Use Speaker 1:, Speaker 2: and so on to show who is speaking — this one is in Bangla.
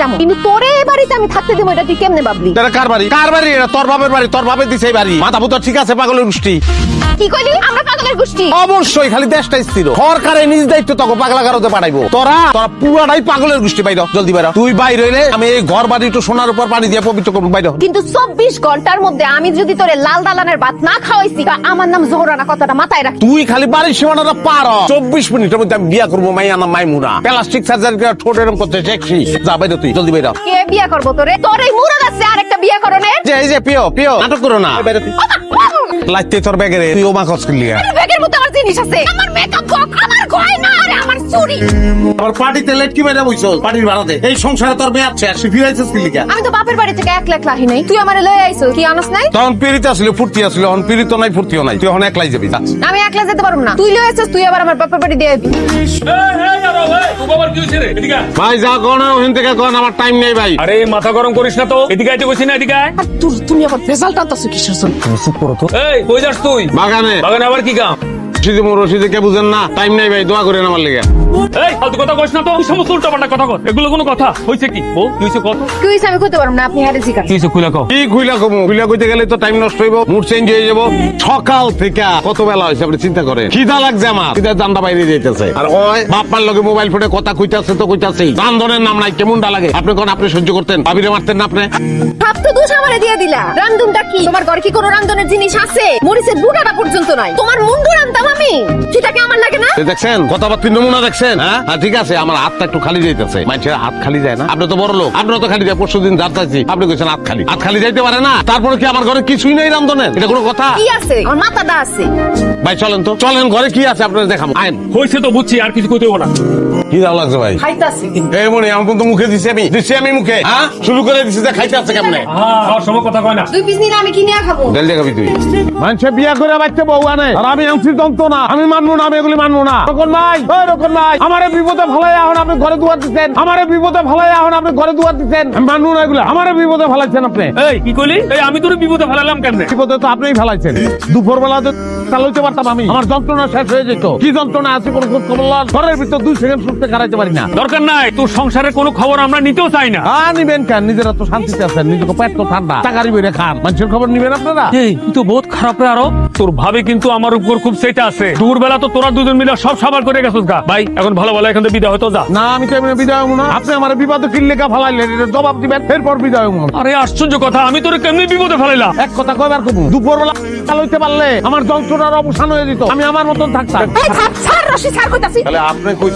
Speaker 1: যাবো, কিন্তু তোরে এই বাড়িতে আমি থাকতে দেবো এটা তুই কেমনে ভাবলি?
Speaker 2: এটা কার বাড়ি? কার বাড়ি? এটা তোর বাপের বাড়ি, তোর বাপের দিছে এই বাড়ি। মাথা পুতো ঠিক আছে পাগলের গোষ্ঠী?
Speaker 1: কি কইলি? আমরা পাগলের গোষ্ঠী?
Speaker 2: অবশ্যই, খালি দেশটা স্থির। সরকারে নিজ দায়িত্ব তোকে পাগলা গারদে পাঠাইবো। তোরা পুরাটাই পাগলের গোষ্ঠী। বাইর জলদি বাইর। তুই বাইর হইলে আমি এই ঘর বাড়ি একটু সোনার উপর পানি দিয়ে পবিত্র করবো। বাইর।
Speaker 1: কিন্তু 24 ঘন্টার মধ্যে আমি যদি তোরে লাল দালানের ভাত না খাওয়াইছি, তা আমার নাম জোহরানা, কথাটা মাথায় রাখ।
Speaker 2: তুই খালি বাড়ির সীমানাটা পার হ। 24 মিনিটের মধ্যে আমি বিয়া করবো মাইয়া না মাইমুনা। প্লাস্টিক সার্জারি করে ঠোঁট এরকম করতে দেখছি। যা বাইর তুই, জলদি বাইর।
Speaker 1: কে বিয়া করবো তোরে? তোর এই মুরদ আছে আরেকটা বিয়া করনের?
Speaker 2: যে এই যে পিও পিও নাটক করো না। বাইর তুই। লাইতে তোর ব্যাগে রে, তুই ও মা খরচ করলি।
Speaker 1: ব্যাগের মধ্যে আমার জিনিস আছে, আমার মেকআপ বক্স, আমার গয়না আর আমার চুড়ি।
Speaker 2: আবার পার্টিতে লেট কি বাইরে বইছো? পার্টির ভাড়াতে এই সংসারে তোর মেয়ে আছে, আসি ফিরাইছিস কি লিগা?
Speaker 1: আমি তো বাপের বাড়ি থেকে 1 লাখ লাহি নাই, তুই আমারে লয়ে আইছো, কি আনস নাই?
Speaker 2: তখন পিরিতে আসলে ফুর্তি আসলে, এখন পিরিত নাই ফুর্তিও নাই। তুই এখন একলাই যাবি।
Speaker 1: আমি একলা যেতে পারবো না, তুই লয়ে আইছিস, তুই আবার আমার বাপের বাড়ি দিয়ে আইবি।
Speaker 2: ভাই যা কোন ওখান থেকে কোন, আমার টাইম নেই ভাই।
Speaker 3: আরে মাথা গরম করিস না তো, এদিকে আইতে কইছি না, এদিকে আয়।
Speaker 1: আর তুমি আবার রেজাল্ট আনতাছো কিসের জন্য?
Speaker 3: এই কই যাস তুই?
Speaker 2: বাগানে।
Speaker 3: বাগানে আবার কি কাম?
Speaker 2: রশিদে কে বুঝেন না? টাইম নেই ভাই, দোয়া করেন আমার লেগে।
Speaker 3: এই ফালতু কথা কইস না তো, এই সমস্ত উল্টাপাল্টা কথা কর, এগুলো কোনো কথা হইছে কি? ও কি হইছে কত?
Speaker 1: কি হইছে আমি কইতে পারবো না, আপনি হারে জিগান।
Speaker 3: কি হইছে খুলে কও।
Speaker 2: কি খুইলা কমু? খুইলা কইতে গেলে তো টাইম নষ্ট হইব, মুড চেঞ্জ হয়ে যাব। সকাল থেকে কত বেলা হয়েছে আপনি চিন্তা করেন। খিদা লাগছে আমার, খিদা জানটা বাইরে যাইতেছে। আর ওই বাপ্পার লগে মোবাইল ফোনে কথা কইতাছে তো কইতাছে, রান্ধনের নাম নাই, কেমনটা লাগে? আপনি কোন আপনি সহ্য করতেন? ভাবিরে মারতেন না আপনি?
Speaker 1: সব তো দোষ আমারে দিয়ে দিলা। রান্ধুনটা কি? তোমার ঘরে কি কোনো রান্ধনের জিনিস আছে? মরিচের বুটাটা পর্যন্ত নাই। তোমার মুন্ডু রান্ধতাম আমি, সেটা কি আমার লাগে না?
Speaker 2: দেখছেন কথাবার্তা নমুনা দেখছেন? হ্যাঁ ঠিক আছে, আমার হাতটা একটু খালি যাইতেছে। মানুষের হাত খালি যায় না? আপনি তো বড় লোক, আপনার তো খালি যায়। পরশুদিন যা চাইছি আপনি কইছেন হাত খালি। হাত খালি যাইতে পারে না? তারপরে কি আমার ঘরে কিছুই নেই রান্ধনের? এটা কোনো কথা?
Speaker 1: কি আছে? আমার মাথাটা আছে।
Speaker 2: ভাই চলেন তো, চলেন ঘরে কি আছে আপনার দেখাবো। আইন।
Speaker 3: হইছে তো বুঝছি, আর কিছু কইতে হইব না।
Speaker 2: কি দাও লাগছে ভাই?
Speaker 1: খাইতাছি
Speaker 2: এই মনে আমার তো মুখে দিছি আমি মুখে। হ্যাঁ শুরু করে দিছি যে খাইতে আছে কেমনে?
Speaker 3: আর সময় কথা কয় না।
Speaker 1: দুই পিস নিলে আমি কি নিয়ে খাবো?
Speaker 2: জেল দেখাবি তুই। মানুষে বিয়া করে বাচ্চা বউ আনে, আর আমি আনছি যন্ত্র না। আমি মানবো না, আমি এগুলি মানবো না। রকম নাই, রকম নাই। আমারে বিপদে ফেলাই এখন আপনি ঘরে দুয়ার দিচ্ছেন। আমারে বিপদে ফেলাই এখন আপনি ঘরে দুয়ার দিচ্ছেন। আমি মানবো না এগুলো। আমারে বিপদে ফেলাইছেন আপনি।
Speaker 3: এই কি কইলি? এই আমি তোর বিপদে ফেলালাম কেমনে?
Speaker 2: বিপদে তো আপনিই ফেলাইছেন। দুপুর বেলা চালাইতে পারতাম আমি, আমার যন্ত্রণা শেষ হয়ে যেত। কি যন্ত্রণা আছে কোন খোঁজ খবর লন। ঘরের ভিতর 2 সেকেন্ড সুস্থে কাটাইতে পারি না।
Speaker 3: দরকার নাই, তোর সংসারের কোনো খবর আমরা নিতেও চাই না।
Speaker 2: নিবেন কেন? নিজেরা তো শান্তিতে আছেন, নিজেকে পেট তো ঠান্ডা, টাকারি বেড়ে খান, মানুষের খবর নিবেন আপনারা?
Speaker 3: এই তুই তো বহুত খারাপ রে। আরো তোর ভাবে কিন্তু আমার উপর খুব সেটা আছে। দুপুরবেলা তো তোরা দুজন মিলে সব সাবার করে গেছিস গা। ভাই এখন ভালো ভালো এখান থেকে বিদায় হতো যা।
Speaker 2: না আমি কেমনে বিদায় হবো না? আপনি আমার বিপদে কিনলে কা ফেলাইলেন, এটা জবাব দিবেন, এরপর বিদায় হবো।
Speaker 3: আরে আশ্চর্য কথা, আমি তোর কেমনি বিপদে ফেলাইলাম?
Speaker 2: এক কথা কয়বার কবু? দুপুর বেলা চালাইতে পারলে আমার যন্ত্রণার অবসান হয়ে যেত, আমি আমার মতন থাকতাম।
Speaker 1: এই ছাড় রশি, ছাড় কইতাছি।
Speaker 2: তাহলে আপনি কইছেন